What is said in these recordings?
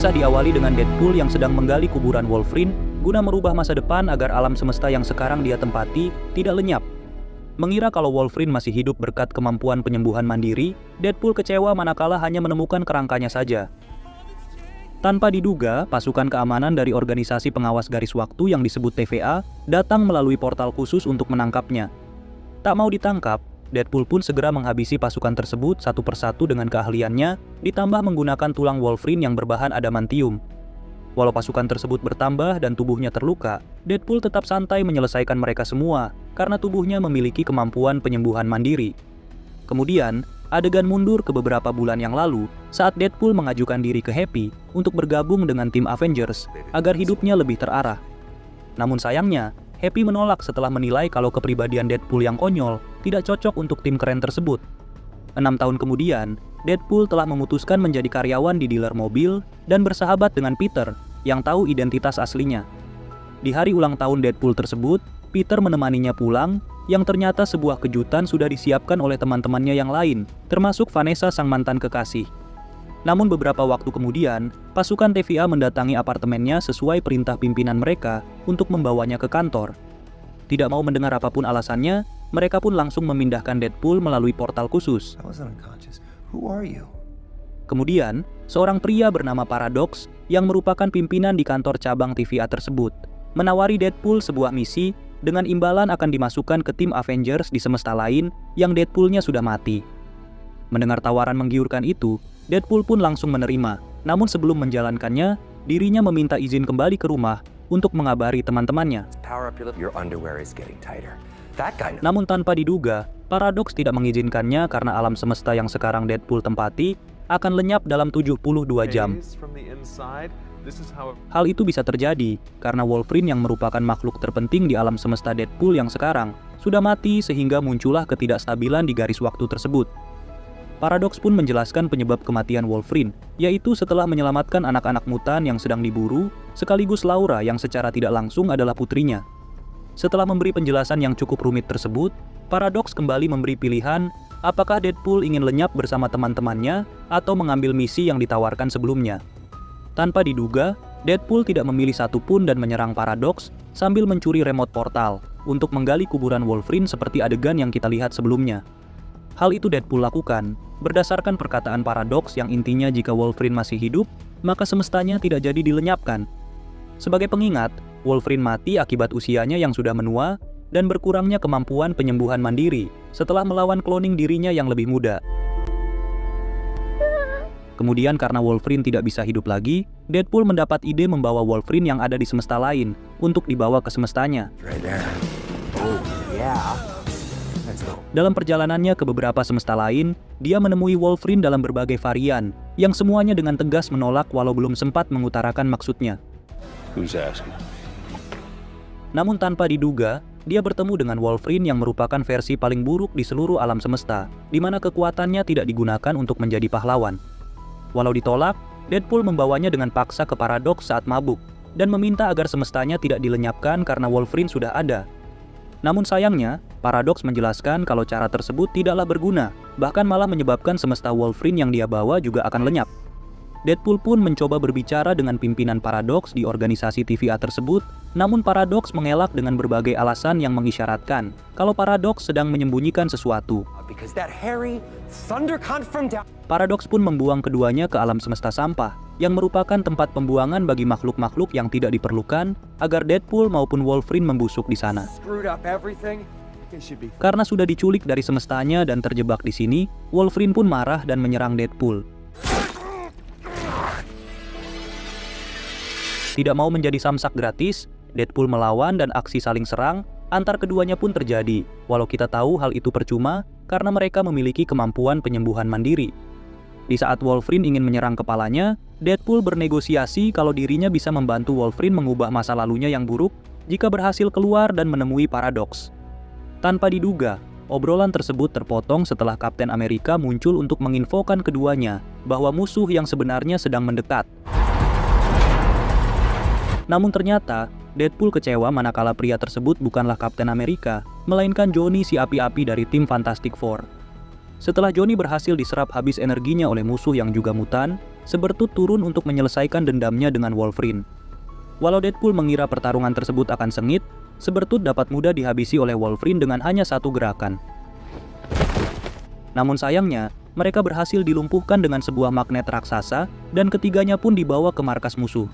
Kisah diawali dengan Deadpool yang sedang menggali kuburan Wolverine guna merubah masa depan agar alam semesta yang sekarang dia tempati tidak lenyap. Mengira kalau Wolverine masih hidup berkat kemampuan penyembuhan mandiri, Deadpool kecewa manakala hanya menemukan kerangkanya saja. Tanpa diduga, pasukan keamanan dari organisasi pengawas garis waktu yang disebut TVA datang melalui portal khusus untuk menangkapnya. Tak mau ditangkap, Deadpool pun segera menghabisi pasukan tersebut satu persatu dengan keahliannya, ditambah menggunakan tulang Wolverine yang berbahan adamantium. Walau pasukan tersebut bertambah dan tubuhnya terluka, Deadpool tetap santai menyelesaikan mereka semua, karena tubuhnya memiliki kemampuan penyembuhan mandiri. Kemudian, adegan mundur ke beberapa bulan yang lalu, saat Deadpool mengajukan diri ke Happy untuk bergabung dengan tim Avengers, agar hidupnya lebih terarah. Namun sayangnya, Happy menolak setelah menilai kalau kepribadian Deadpool yang konyol tidak cocok untuk tim keren tersebut. 6 tahun kemudian, Deadpool telah memutuskan menjadi karyawan di dealer mobil dan bersahabat dengan Peter yang tahu identitas aslinya. Di hari ulang tahun Deadpool tersebut, Peter menemaninya pulang, yang ternyata sebuah kejutan sudah disiapkan oleh teman-temannya yang lain, termasuk Vanessa sang mantan kekasih. Namun beberapa waktu kemudian, pasukan TVA mendatangi apartemennya sesuai perintah pimpinan mereka untuk membawanya ke kantor. Tidak mau mendengar apapun alasannya, mereka pun langsung memindahkan Deadpool melalui portal khusus. Kemudian, seorang pria bernama Paradox yang merupakan pimpinan di kantor cabang TVA tersebut, menawari Deadpool sebuah misi dengan imbalan akan dimasukkan ke tim Avengers di semesta lain yang Deadpoolnya sudah mati. Mendengar tawaran menggiurkan itu, Deadpool pun langsung menerima, namun sebelum menjalankannya, dirinya meminta izin kembali ke rumah untuk mengabari teman-temannya. Namun tanpa diduga, Paradox tidak mengizinkannya karena alam semesta yang sekarang Deadpool tempati akan lenyap dalam 72 jam. Hal itu bisa terjadi karena Wolverine yang merupakan makhluk terpenting di alam semesta Deadpool yang sekarang sudah mati sehingga muncullah ketidakstabilan di garis waktu tersebut. Paradox pun menjelaskan penyebab kematian Wolverine, yaitu setelah menyelamatkan anak-anak mutan yang sedang diburu, sekaligus Laura yang secara tidak langsung adalah putrinya. Setelah memberi penjelasan yang cukup rumit tersebut, Paradox kembali memberi pilihan apakah Deadpool ingin lenyap bersama teman-temannya atau mengambil misi yang ditawarkan sebelumnya. Tanpa diduga, Deadpool tidak memilih satupun dan menyerang Paradox sambil mencuri remote portal untuk menggali kuburan Wolverine seperti adegan yang kita lihat sebelumnya. Hal itu Deadpool lakukan berdasarkan perkataan Paradox yang intinya jika Wolverine masih hidup, maka semestanya tidak jadi dilenyapkan. Sebagai pengingat, Wolverine mati akibat usianya yang sudah menua dan berkurangnya kemampuan penyembuhan mandiri setelah melawan cloning dirinya yang lebih muda. Kemudian karena Wolverine tidak bisa hidup lagi, Deadpool mendapat ide membawa Wolverine yang ada di semesta lain untuk dibawa ke semestanya. Dalam perjalanannya ke beberapa semesta lain, dia menemui Wolverine dalam berbagai varian, yang semuanya dengan tegas menolak walau belum sempat mengutarakan maksudnya. Namun tanpa diduga, dia bertemu dengan Wolverine yang merupakan versi paling buruk di seluruh alam semesta, di mana kekuatannya tidak digunakan untuk menjadi pahlawan. Walau ditolak, Deadpool membawanya dengan paksa ke Paradox saat mabuk, dan meminta agar semestanya tidak dilenyapkan karena Wolverine sudah ada. Namun sayangnya, Paradox menjelaskan kalau cara tersebut tidaklah berguna, bahkan malah menyebabkan semesta Wolverine yang dia bawa juga akan lenyap. Deadpool pun mencoba berbicara dengan pimpinan Paradox di organisasi TVA tersebut, namun Paradox mengelak dengan berbagai alasan yang mengisyaratkan kalau Paradox sedang menyembunyikan sesuatu. Paradox pun membuang keduanya ke alam semesta sampah, yang merupakan tempat pembuangan bagi makhluk-makhluk yang tidak diperlukan agar Deadpool maupun Wolverine membusuk di sana. Karena sudah diculik dari semestanya dan terjebak di sini, Wolverine pun marah dan menyerang Deadpool. Tidak mau menjadi samsak gratis, Deadpool melawan dan aksi saling serang antar keduanya pun terjadi, walau kita tahu hal itu percuma karena mereka memiliki kemampuan penyembuhan mandiri. Di saat Wolverine ingin menyerang kepalanya, Deadpool bernegosiasi kalau dirinya bisa membantu Wolverine mengubah masa lalunya yang buruk jika berhasil keluar dan menemui Paradox. Tanpa diduga, obrolan tersebut terpotong setelah Kapten Amerika muncul untuk menginfokan keduanya bahwa musuh yang sebenarnya sedang mendekat. Namun ternyata, Deadpool kecewa manakala pria tersebut bukanlah Kapten Amerika, melainkan Johnny si api-api dari tim Fantastic Four. Setelah Johnny berhasil diserap habis energinya oleh musuh yang juga mutan, Sabretooth turun untuk menyelesaikan dendamnya dengan Wolverine. Walau Deadpool mengira pertarungan tersebut akan sengit, Sabretooth dapat mudah dihabisi oleh Wolverine dengan hanya satu gerakan. Namun sayangnya, mereka berhasil dilumpuhkan dengan sebuah magnet raksasa dan ketiganya pun dibawa ke markas musuh.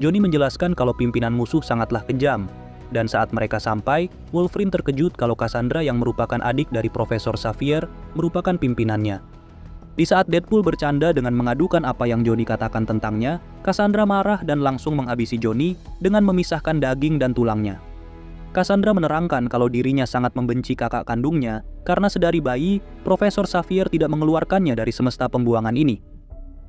Johnny menjelaskan kalau pimpinan musuh sangatlah kejam, dan saat mereka sampai, Wolverine terkejut kalau Cassandra yang merupakan adik dari Profesor Xavier merupakan pimpinannya. Di saat Deadpool bercanda dengan mengadukan apa yang Johnny katakan tentangnya, Cassandra marah dan langsung menghabisi Johnny dengan memisahkan daging dan tulangnya. Cassandra menerangkan kalau dirinya sangat membenci kakak kandungnya karena sedari bayi, Profesor Xavier tidak mengeluarkannya dari semesta pembuangan ini.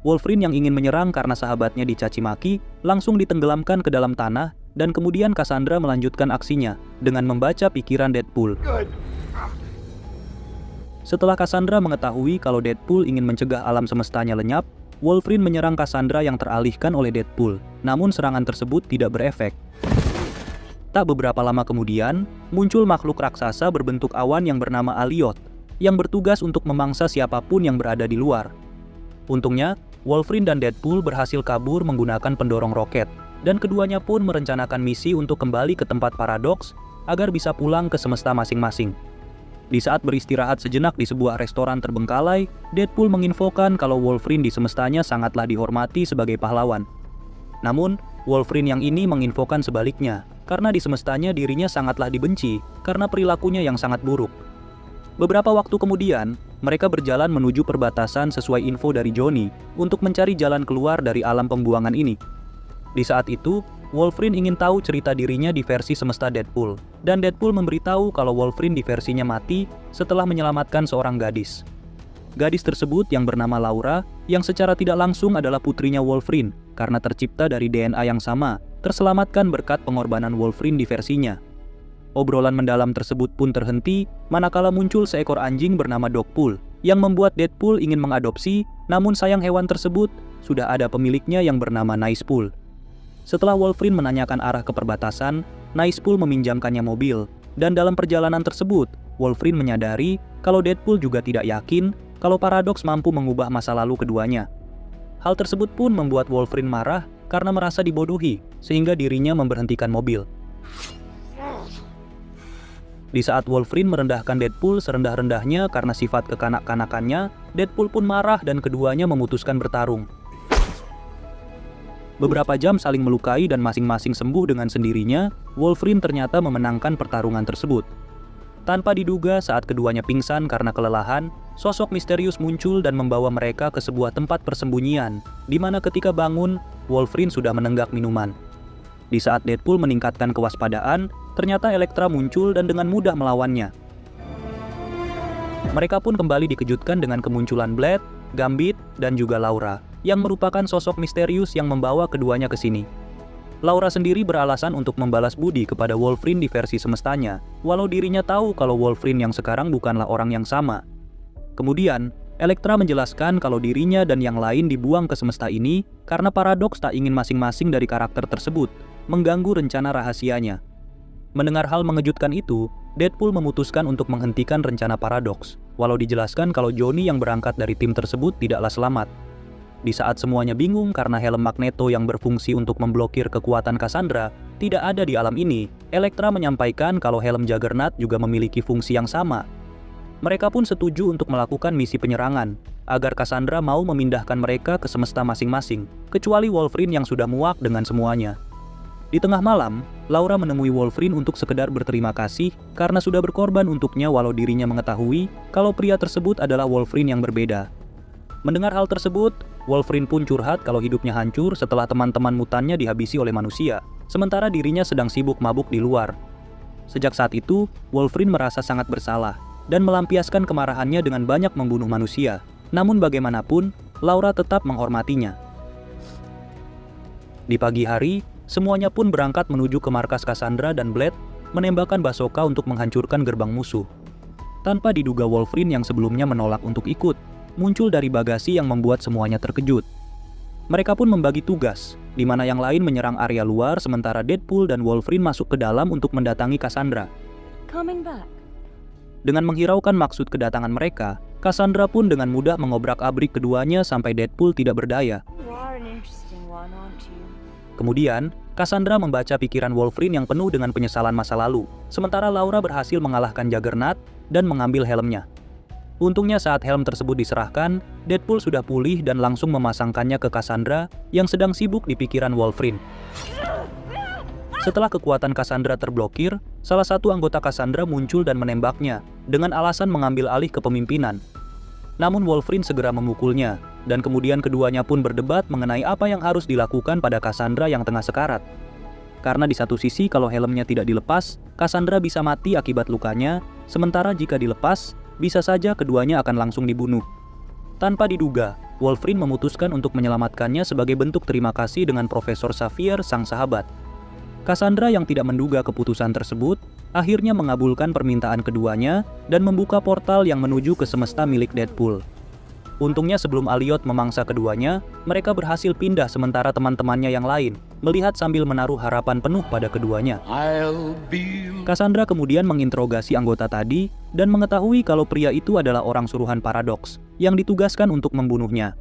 Wolverine yang ingin menyerang karena sahabatnya dicaci maki, langsung ditenggelamkan ke dalam tanah, dan kemudian Cassandra melanjutkan aksinya dengan membaca pikiran Deadpool. Setelah Cassandra mengetahui kalau Deadpool ingin mencegah alam semestanya lenyap, Wolverine menyerang Cassandra yang teralihkan oleh Deadpool, namun serangan tersebut tidak berefek. Tak beberapa lama kemudian, muncul makhluk raksasa berbentuk awan yang bernama Alioth, yang bertugas untuk memangsa siapapun yang berada di luar. Untungnya, Wolverine dan Deadpool berhasil kabur menggunakan pendorong roket, dan keduanya pun merencanakan misi untuk kembali ke tempat Paradox agar bisa pulang ke semesta masing-masing. Di saat beristirahat sejenak di sebuah restoran terbengkalai, Deadpool menginfokan kalau Wolverine di semestanya sangatlah dihormati sebagai pahlawan. Namun, Wolverine yang ini menginfokan sebaliknya, karena di semestanya dirinya sangatlah dibenci karena perilakunya yang sangat buruk. Beberapa waktu kemudian, mereka berjalan menuju perbatasan sesuai info dari Johnny untuk mencari jalan keluar dari alam pembuangan ini. Di saat itu, Wolverine ingin tahu cerita dirinya di versi semesta Deadpool, dan Deadpool memberitahu kalau Wolverine di versinya mati setelah menyelamatkan seorang gadis. Gadis tersebut yang bernama Laura, yang secara tidak langsung adalah putrinya Wolverine, karena tercipta dari DNA yang sama, terselamatkan berkat pengorbanan Wolverine di versinya. Obrolan mendalam tersebut pun terhenti, manakala muncul seekor anjing bernama Dogpool, yang membuat Deadpool ingin mengadopsi, namun sayang hewan tersebut sudah ada pemiliknya yang bernama Nicepool. Setelah Wolverine menanyakan arah ke perbatasan, Nicepool meminjamkannya mobil, dan dalam perjalanan tersebut, Wolverine menyadari kalau Deadpool juga tidak yakin kalau Paradox mampu mengubah masa lalu keduanya. Hal tersebut pun membuat Wolverine marah karena merasa dibodohi, sehingga dirinya memberhentikan mobil. Di saat Wolverine merendahkan Deadpool serendah-rendahnya karena sifat kekanak-kanakannya, Deadpool pun marah dan keduanya memutuskan bertarung. Beberapa jam saling melukai dan masing-masing sembuh dengan sendirinya, Wolverine ternyata memenangkan pertarungan tersebut. Tanpa diduga saat keduanya pingsan karena kelelahan, sosok misterius muncul dan membawa mereka ke sebuah tempat persembunyian, di mana ketika bangun, Wolverine sudah menenggak minuman. Di saat Deadpool meningkatkan kewaspadaan, ternyata Elektra muncul dan dengan mudah melawannya. Mereka pun kembali dikejutkan dengan kemunculan Blade, Gambit, dan juga Laura, yang merupakan sosok misterius yang membawa keduanya ke sini. Laura sendiri beralasan untuk membalas budi kepada Wolverine di versi semestanya, walau dirinya tahu kalau Wolverine yang sekarang bukanlah orang yang sama. Kemudian, Elektra menjelaskan kalau dirinya dan yang lain dibuang ke semesta ini karena Paradox tak ingin masing-masing dari karakter tersebut mengganggu rencana rahasianya. Mendengar hal mengejutkan itu, Deadpool memutuskan untuk menghentikan rencana Paradox, walau dijelaskan kalau Johnny yang berangkat dari tim tersebut tidaklah selamat. Di saat semuanya bingung karena helm Magneto yang berfungsi untuk memblokir kekuatan Cassandra tidak ada di alam ini, Elektra menyampaikan kalau helm Juggernaut juga memiliki fungsi yang sama. Mereka pun setuju untuk melakukan misi penyerangan, agar Cassandra mau memindahkan mereka ke semesta masing-masing, kecuali Wolverine yang sudah muak dengan semuanya. Di tengah malam, Laura menemui Wolverine untuk sekedar berterima kasih karena sudah berkorban untuknya walau dirinya mengetahui kalau pria tersebut adalah Wolverine yang berbeda. Mendengar hal tersebut, Wolverine pun curhat kalau hidupnya hancur setelah teman-teman mutannya dihabisi oleh manusia, sementara dirinya sedang sibuk mabuk di luar. Sejak saat itu, Wolverine merasa sangat bersalah dan melampiaskan kemarahannya dengan banyak membunuh manusia. Namun bagaimanapun, Laura tetap menghormatinya. Di pagi hari, semuanya pun berangkat menuju ke markas Cassandra dan Blade, menembakkan Bazooka untuk menghancurkan gerbang musuh. Tanpa diduga Wolverine yang sebelumnya menolak untuk ikut, muncul dari bagasi yang membuat semuanya terkejut. Mereka pun membagi tugas, di mana yang lain menyerang area luar sementara Deadpool dan Wolverine masuk ke dalam untuk mendatangi Cassandra. Dengan menghiraukan maksud kedatangan mereka, Cassandra pun dengan mudah mengobrak-abrik keduanya sampai Deadpool tidak berdaya. Kemudian, Cassandra membaca pikiran Wolverine yang penuh dengan penyesalan masa lalu, sementara Laura berhasil mengalahkan Juggernaut dan mengambil helmnya. Untungnya saat helm tersebut diserahkan, Deadpool sudah pulih dan langsung memasangkannya ke Cassandra yang sedang sibuk di pikiran Wolverine. Setelah kekuatan Cassandra terblokir, salah satu anggota Cassandra muncul dan menembaknya, dengan alasan mengambil alih kepemimpinan. Namun Wolverine segera memukulnya, dan kemudian keduanya pun berdebat mengenai apa yang harus dilakukan pada Cassandra yang tengah sekarat. Karena di satu sisi kalau helmnya tidak dilepas, Cassandra bisa mati akibat lukanya, sementara jika dilepas, bisa saja keduanya akan langsung dibunuh. Tanpa diduga, Wolverine memutuskan untuk menyelamatkannya sebagai bentuk terima kasih dengan Profesor Xavier, sang sahabat. Cassandra yang tidak menduga keputusan tersebut, akhirnya mengabulkan permintaan keduanya dan membuka portal yang menuju ke semesta milik Deadpool. Untungnya sebelum Elliot memangsa keduanya, mereka berhasil pindah sementara teman-temannya yang lain melihat sambil menaruh harapan penuh pada keduanya. Cassandra kemudian menginterogasi anggota tadi dan mengetahui kalau pria itu adalah orang suruhan Paradox yang ditugaskan untuk membunuhnya.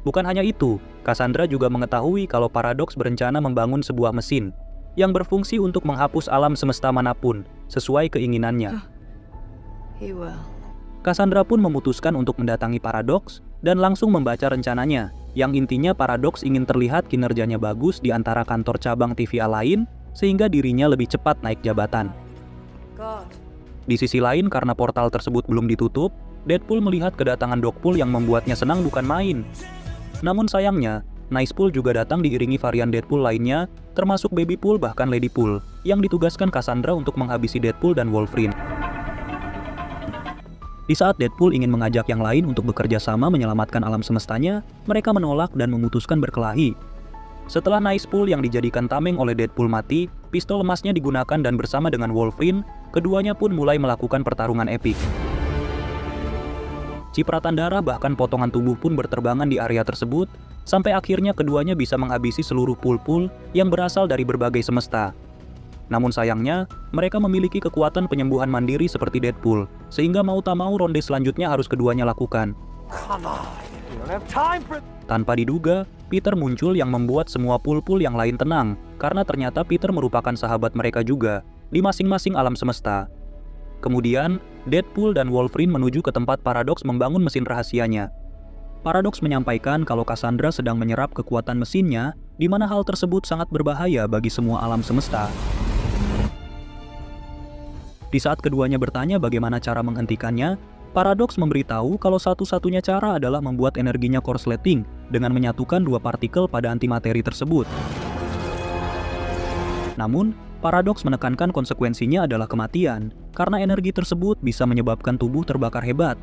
Bukan hanya itu, Cassandra juga mengetahui kalau Paradox berencana membangun sebuah mesin yang berfungsi untuk menghapus alam semesta manapun sesuai keinginannya. Cassandra pun memutuskan untuk mendatangi Paradox dan langsung membaca rencananya, yang intinya Paradox ingin terlihat kinerjanya bagus di antara kantor cabang TVA lain, sehingga dirinya lebih cepat naik jabatan. Di sisi lain, karena portal tersebut belum ditutup, Deadpool melihat kedatangan Dogpool yang membuatnya senang bukan main. Namun sayangnya, Nicepool juga datang diiringi varian Deadpool lainnya, termasuk Babypool bahkan Ladypool, yang ditugaskan Cassandra untuk menghabisi Deadpool dan Wolverine. Di saat Deadpool ingin mengajak yang lain untuk bekerja sama menyelamatkan alam semestanya, mereka menolak dan memutuskan berkelahi. Setelah Nicepool yang dijadikan tameng oleh Deadpool mati, pistol emasnya digunakan dan bersama dengan Wolverine, keduanya pun mulai melakukan pertarungan epik. Cipratan darah bahkan potongan tubuh pun berterbangan di area tersebut, sampai akhirnya keduanya bisa menghabisi seluruh pool-pool yang berasal dari berbagai semesta. Namun sayangnya, mereka memiliki kekuatan penyembuhan mandiri seperti Deadpool, sehingga mau tak mau ronde selanjutnya harus keduanya lakukan. Tanpa diduga, Peter muncul yang membuat semua pool-pool yang lain tenang, karena ternyata Peter merupakan sahabat mereka juga, di masing-masing alam semesta. Kemudian, Deadpool dan Wolverine menuju ke tempat Paradox membangun mesin rahasianya. Paradox menyampaikan kalau Cassandra sedang menyerap kekuatan mesinnya, di mana hal tersebut sangat berbahaya bagi semua alam semesta. Di saat keduanya bertanya bagaimana cara menghentikannya, Paradox memberitahu kalau satu-satunya cara adalah membuat energinya korsleting dengan menyatukan dua partikel pada antimateri tersebut. Namun, Paradox menekankan konsekuensinya adalah kematian, karena energi tersebut bisa menyebabkan tubuh terbakar hebat.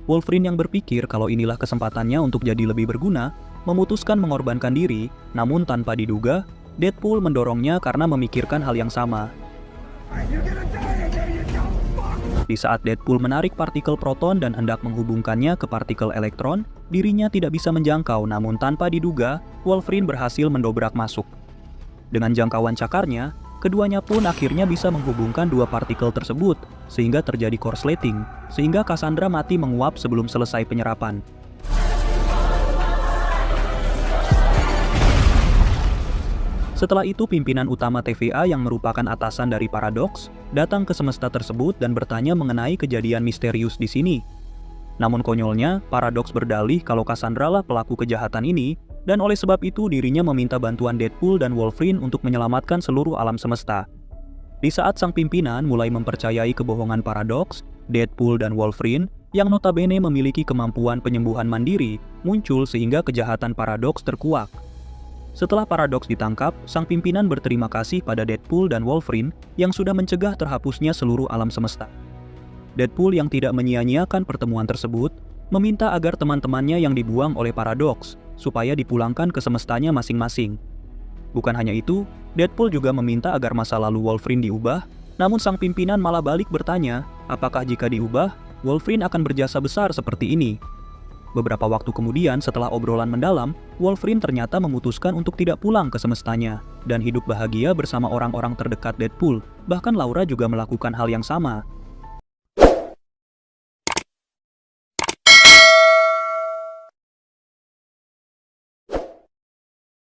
Wolverine yang berpikir kalau inilah kesempatannya untuk jadi lebih berguna, memutuskan mengorbankan diri, namun tanpa diduga, Deadpool mendorongnya karena memikirkan hal yang sama. Di saat Deadpool menarik partikel proton dan hendak menghubungkannya ke partikel elektron, dirinya tidak bisa menjangkau, namun tanpa diduga, Wolverine berhasil mendobrak masuk. Dengan jangkauan cakarnya, keduanya pun akhirnya bisa menghubungkan dua partikel tersebut, sehingga terjadi korsleting, sehingga Cassandra mati menguap sebelum selesai penyerapan. Setelah itu pimpinan utama TVA yang merupakan atasan dari Paradox datang ke semesta tersebut dan bertanya mengenai kejadian misterius di sini. Namun konyolnya, Paradox berdalih kalau Cassandra lah pelaku kejahatan ini, dan oleh sebab itu dirinya meminta bantuan Deadpool dan Wolverine untuk menyelamatkan seluruh alam semesta. Di saat sang pimpinan mulai mempercayai kebohongan Paradox, Deadpool dan Wolverine, yang notabene memiliki kemampuan penyembuhan mandiri, muncul sehingga kejahatan Paradox terkuak. Setelah Paradox ditangkap, sang pimpinan berterima kasih pada Deadpool dan Wolverine yang sudah mencegah terhapusnya seluruh alam semesta. Deadpool yang tidak menyia-nyiakan pertemuan tersebut, meminta agar teman-temannya yang dibuang oleh Paradox, supaya dipulangkan ke semestanya masing-masing. Bukan hanya itu, Deadpool juga meminta agar masa lalu Wolverine diubah, namun sang pimpinan malah balik bertanya, apakah jika diubah, Wolverine akan berjasa besar seperti ini. Beberapa waktu kemudian setelah obrolan mendalam, Wolverine ternyata memutuskan untuk tidak pulang ke semestanya dan hidup bahagia bersama orang-orang terdekat Deadpool. Bahkan Laura juga melakukan hal yang sama.